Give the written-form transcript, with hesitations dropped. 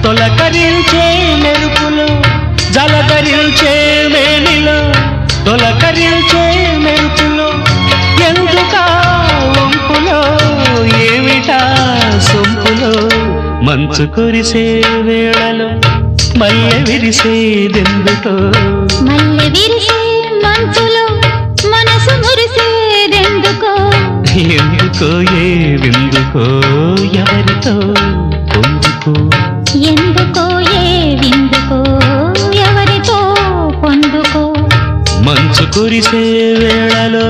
తొలకరించే మెరుపులో జలధరించే మేనిలో తొలకరించే మెరుపులో ఎందుకా వంపులో ఏమిటా సొంపులో మంచు కురిసే వేళలో మల్లె విరిసేదెందుకో మల్లె విరిసే మంచులో మనసు మురిసేదెందుకో ఎందుకో ఏ విందుకో ఎవరితో పొందుకో ఎందుకో ఏ విందుకో ఎవరితో పొందుకో మంచు కురిసే వేళలో